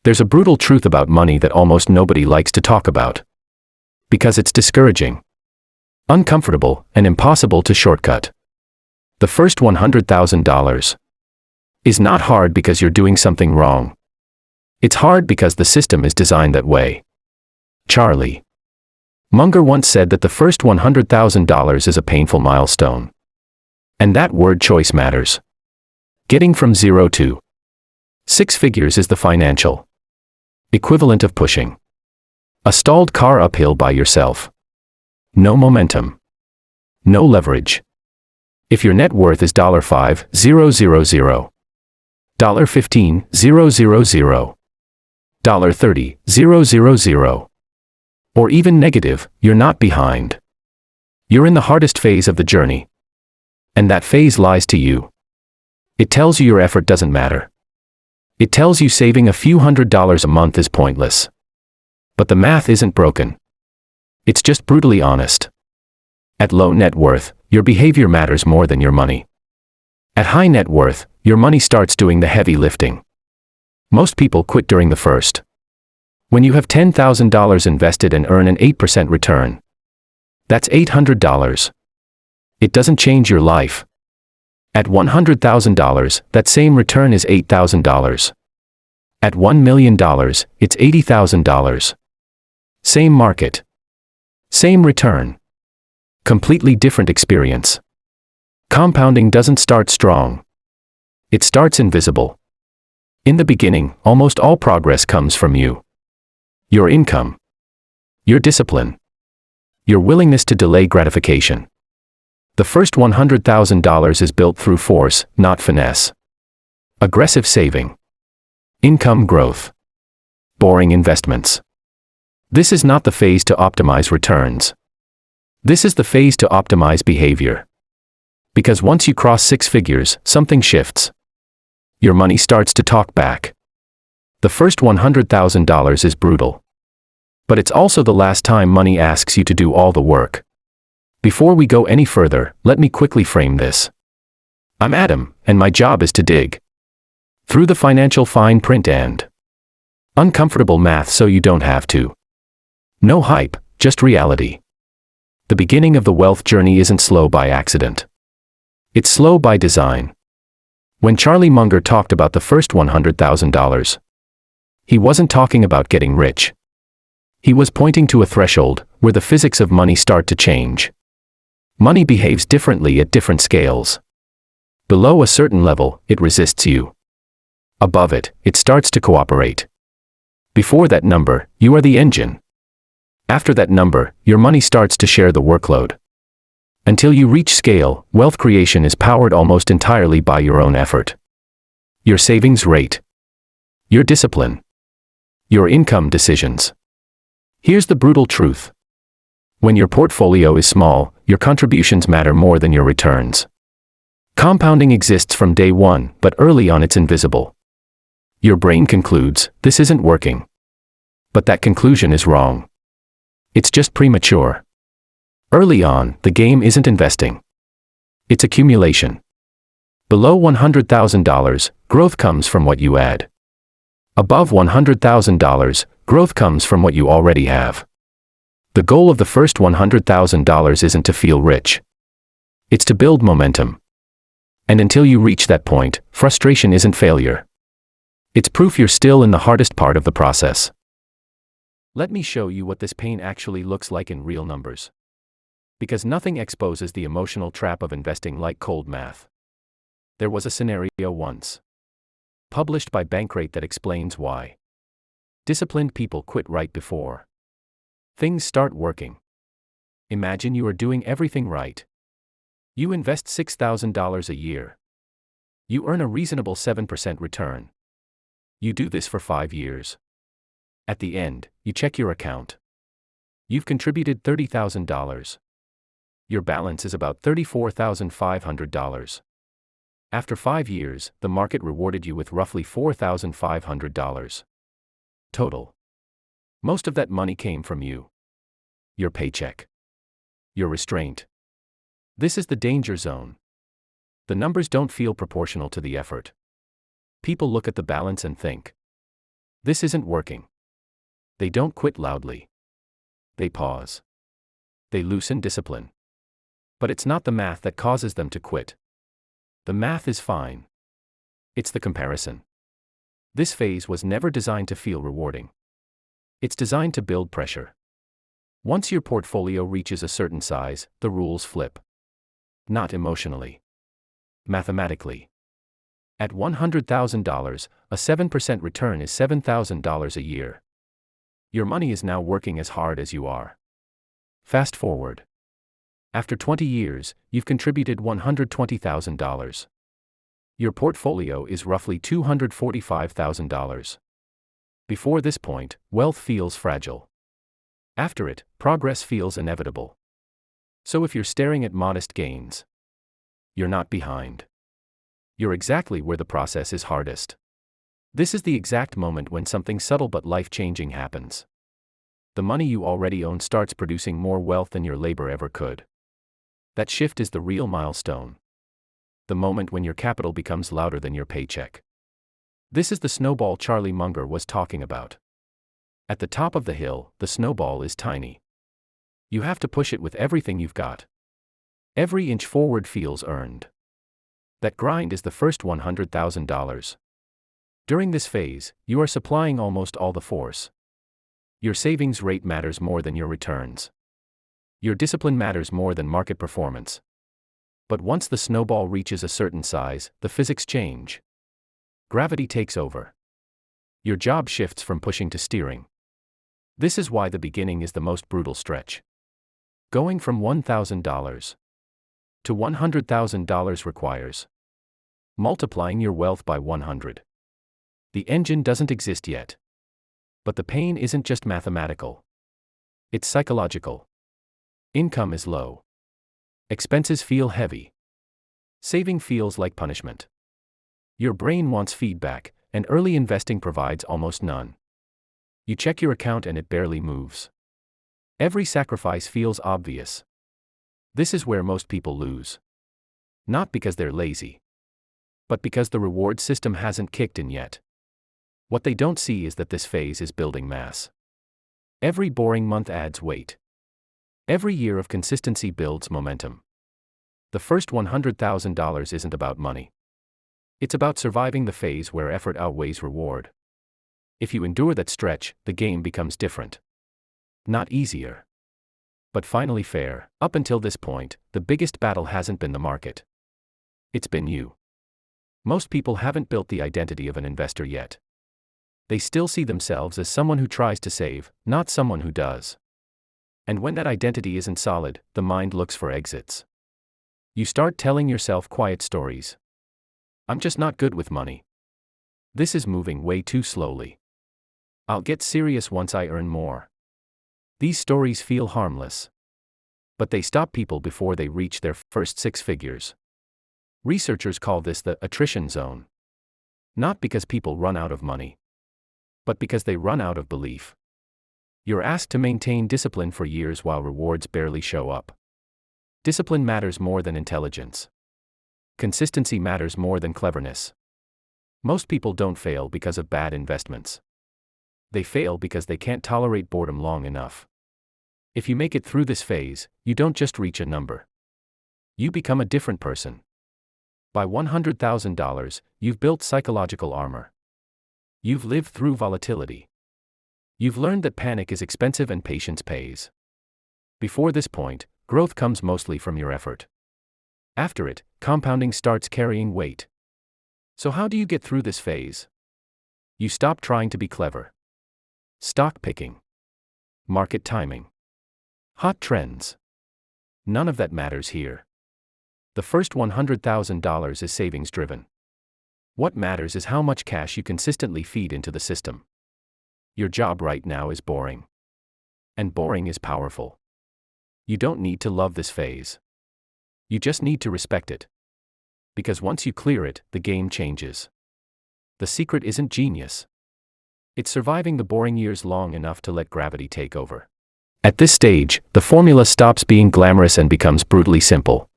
There's a brutal truth about money that almost nobody likes to talk about. Because it's discouraging, uncomfortable, and impossible to shortcut. The first $100,000 is not hard because you're doing something wrong. It's hard because the system is designed that way. Charlie Munger once said that the first $100,000 is a painful milestone. And that word choice matters. Getting from 0 to 6 figures is the financial equivalent of pushing a stalled car uphill by yourself. No momentum. No leverage. If your net worth is $5,000, $15,000, $30,000, or even negative, you're not behind. You're in the hardest phase of the journey. And that phase lies to you. It tells you your effort doesn't matter. It tells you saving a few $100s a month is pointless. But the math isn't broken. It's just brutally honest. At low net worth, your behavior matters more than your money. At high net worth, your money starts doing the heavy lifting. Most people quit during the first. When you have $10,000 invested and earn an 8% return, that's $800. It doesn't change your life. At $100,000, that same return is $8,000. At $1 million, it's $80,000. Same market. Same return. Completely different experience. Compounding doesn't start strong. It starts invisible. In the beginning, almost all progress comes from you. Your income. Your discipline. Your willingness to delay gratification. The first $100,000 is built through force, not finesse. Aggressive saving. Income growth. Boring investments. This is not the phase to optimize returns. This is the phase to optimize behavior. Because once you cross 6 figures, something shifts. Your money starts to talk back. The first $100,000 is brutal. But it's also the last time money asks you to do all the work. Before we go any further, let me quickly frame this. I'm Adam, and my job is to dig through the financial fine print and uncomfortable math so you don't have to. No hype, just reality. The beginning of the wealth journey isn't slow by accident. It's slow by design. When Charlie Munger talked about the first $100,000, he wasn't talking about getting rich. He was pointing to a threshold where the physics of money start to change. Money behaves differently at different scales. Below a certain level, it resists you. Above it, it starts to cooperate. Before that number, you are the engine. After that number, your money starts to share the workload. Until you reach scale, wealth creation is powered almost entirely by your own effort. Your savings rate. Your discipline. Your income decisions. Here's the brutal truth. When your portfolio is small, your contributions matter more than your returns. Compounding exists from day one, but early on it's invisible. Your brain concludes, this isn't working. But that conclusion is wrong. It's just premature. Early on, the game isn't investing. It's accumulation. Below $100,000, growth comes from what you add. Above $100,000, growth comes from what you already have. The goal of the first $100,000 isn't to feel rich. It's to build momentum. And until you reach that point, frustration isn't failure. It's proof you're still in the hardest part of the process. Let me show you what this pain actually looks like in real numbers. Because nothing exposes the emotional trap of investing like cold math. There was a scenario once, published by Bankrate, that explains why disciplined people quit right before things start working. Imagine you are doing everything right. You invest $6,000 a year. You earn a reasonable 7% return. You do this for 5 years. At the end, you check your account. You've contributed $30,000. Your balance is about $34,500. After 5 years, the market rewarded you with roughly $4,500. Total. Most of that money came from you. Your paycheck. Your restraint. This is the danger zone. The numbers don't feel proportional to the effort. People look at the balance and think, This isn't working. They don't quit loudly. They pause. They loosen discipline. But it's not the math that causes them to quit. The math is fine. It's the comparison. This phase was never designed to feel rewarding. It's designed to build pressure. Once your portfolio reaches a certain size, the rules flip. Not emotionally. Mathematically. At $100,000, a 7% return is $7,000 a year. Your money is now working as hard as you are. Fast forward. After 20 years, you've contributed $120,000. Your portfolio is roughly $245,000. Before this point, wealth feels fragile. After it, progress feels inevitable. So if you're staring at modest gains, you're not behind. You're exactly where the process is hardest. This is the exact moment when something subtle but life-changing happens. The money you already own starts producing more wealth than your labor ever could. That shift is the real milestone. The moment when your capital becomes louder than your paycheck. This is the snowball Charlie Munger was talking about. At the top of the hill, the snowball is tiny. You have to push it with everything you've got. Every inch forward feels earned. That grind is the first $100,000. During this phase, you are supplying almost all the force. Your savings rate matters more than your returns. Your discipline matters more than market performance. But once the snowball reaches a certain size, the physics change. Gravity takes over. Your job shifts from pushing to steering. This is why the beginning is the most brutal stretch. Going from $1,000 to $100,000 requires multiplying your wealth by 100. The engine doesn't exist yet. But the pain isn't just mathematical. It's psychological. Income is low. Expenses feel heavy. Saving feels like punishment. Your brain wants feedback, and early investing provides almost none. You check your account and it barely moves. Every sacrifice feels obvious. This is where most people lose. Not because they're lazy, but because the reward system hasn't kicked in yet. What they don't see is that this phase is building mass. Every boring month adds weight. Every year of consistency builds momentum. The first $100,000 isn't about money. It's about surviving the phase where effort outweighs reward. If you endure that stretch, the game becomes different. Not easier, but finally fair. Up until this point, the biggest battle hasn't been the market. It's been you. Most people haven't built the identity of an investor yet. They still see themselves as someone who tries to save, not someone who does. And when that identity isn't solid, the mind looks for exits. You start telling yourself quiet stories. I'm just not good with money. This is moving way too slowly. I'll get serious once I earn more. These stories feel harmless. But they stop people before they reach their first 6 figures. Researchers call this the attrition zone. Not because people run out of money, but because they run out of belief. You're asked to maintain discipline for years while rewards barely show up. Discipline matters more than intelligence. Consistency matters more than cleverness. Most people don't fail because of bad investments. They fail because they can't tolerate boredom long enough. If you make it through this phase, you don't just reach a number. You become a different person. By $100,000, you've built psychological armor. You've lived through volatility. You've learned that panic is expensive and patience pays. Before this point, growth comes mostly from your effort. After it, compounding starts carrying weight. So how do you get through this phase? You stop trying to be clever. Stock picking. Market timing. Hot trends. None of that matters here. The first $100,000 is savings driven. What matters is how much cash you consistently feed into the system. Your job right now is boring. And boring is powerful. You don't need to love this phase. You just need to respect it. Because once you clear it, the game changes. The secret isn't genius. It's surviving the boring years long enough to let gravity take over. At this stage, the formula stops being glamorous and becomes brutally simple.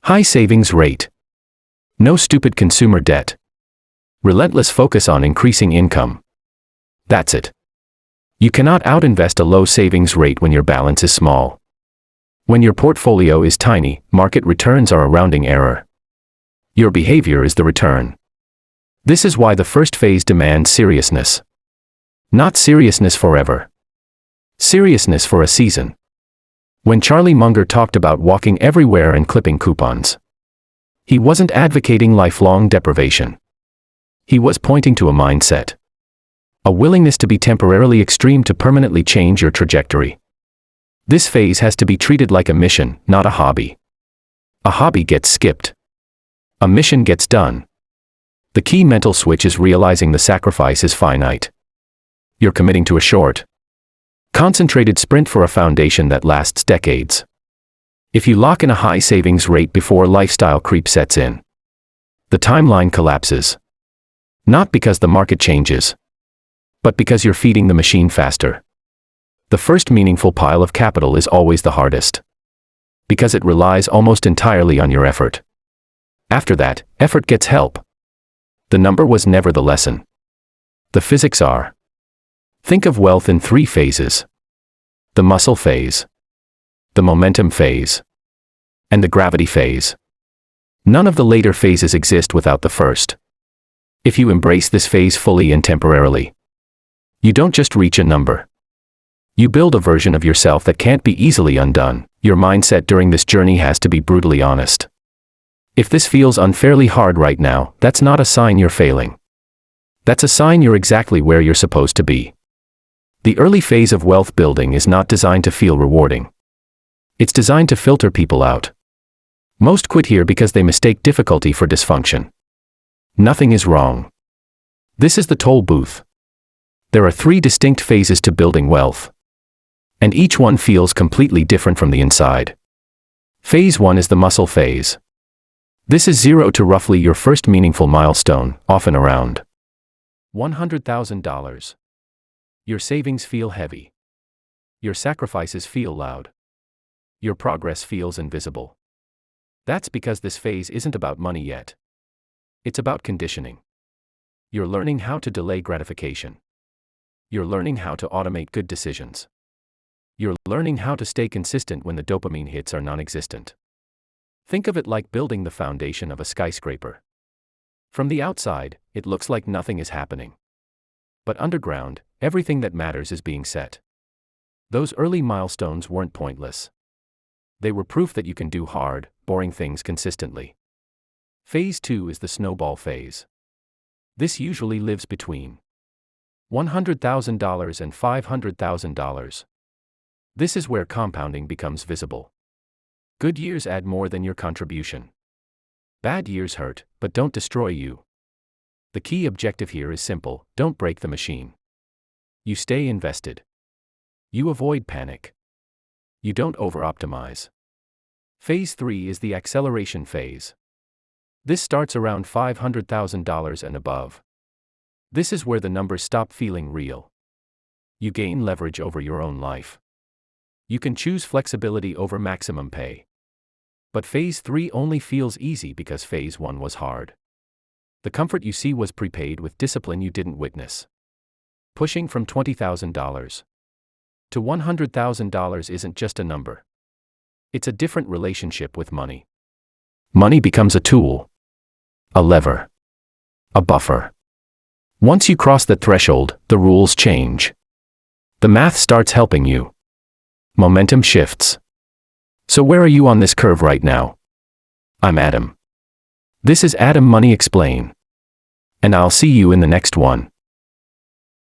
High savings rate. No stupid consumer debt. Relentless focus on increasing income. That's it. You cannot outinvest a low savings rate when your balance is small. When your portfolio is tiny, market returns are a rounding error. Your behavior is the return. This is why the first phase demands seriousness. Not seriousness forever. Seriousness for a season. When Charlie Munger talked about walking everywhere and clipping coupons, he wasn't advocating lifelong deprivation. He was pointing to a mindset. A willingness to be temporarily extreme to permanently change your trajectory. This phase has to be treated like a mission, not a hobby. A hobby gets skipped. A mission gets done. The key mental switch is realizing the sacrifice is finite. You're committing to a short, concentrated sprint for a foundation that lasts decades. If you lock in a high savings rate before lifestyle creep sets in, the timeline collapses. Not because the market changes, but because you're feeding the machine faster. The first meaningful pile of capital is always the hardest, because it relies almost entirely on your effort. After that, effort gets help. The number was never the lesson. The physics are. Think of wealth in 3 phases. The muscle phase, the momentum phase, and the gravity phase. None of the later phases exist without the first. If you embrace this phase fully and temporarily, you don't just reach a number. You build a version of yourself that can't be easily undone. Your mindset during this journey has to be brutally honest. If this feels unfairly hard right now, that's not a sign you're failing. That's a sign you're exactly where you're supposed to be. The early phase of wealth building is not designed to feel rewarding. It's designed to filter people out. Most quit here because they mistake difficulty for dysfunction. Nothing is wrong. This is the toll booth. There are 3 distinct phases to building wealth, and each one feels completely different from the inside. Phase 1 is the muscle phase. This is 0 to roughly your first meaningful milestone, often around $100,000. Your savings feel heavy. Your sacrifices feel loud. Your progress feels invisible. That's because this phase isn't about money yet. It's about conditioning. You're learning how to delay gratification. You're learning how to automate good decisions. You're learning how to stay consistent when the dopamine hits are non-existent. Think of it like building the foundation of a skyscraper. From the outside, it looks like nothing is happening. But underground, everything that matters is being set. Those early milestones weren't pointless. They were proof that you can do hard, boring things consistently. Phase 2 is the snowball phase. This usually lives between $100,000 and $500,000. This is where compounding becomes visible. Good years add more than your contribution. Bad years hurt, but don't destroy you. The key objective here is simple: don't break the machine. You stay invested. You avoid panic. You don't over-optimize. Phase 3 is the acceleration phase. This starts around $500,000 and above. This is where the numbers stop feeling real. You gain leverage over your own life. You can choose flexibility over maximum pay. But phase 3 only feels easy because phase 1 was hard. The comfort you see was prepaid with discipline you didn't witness. Pushing from $20,000 to $100,000 isn't just a number. It's a different relationship with money. Money becomes a tool, a lever, a buffer. Once you cross that threshold, the rules change. The math starts helping you. Momentum shifts. So where are you on this curve right now? I'm Adam. This is Adam Money Explain. And I'll see you in the next one.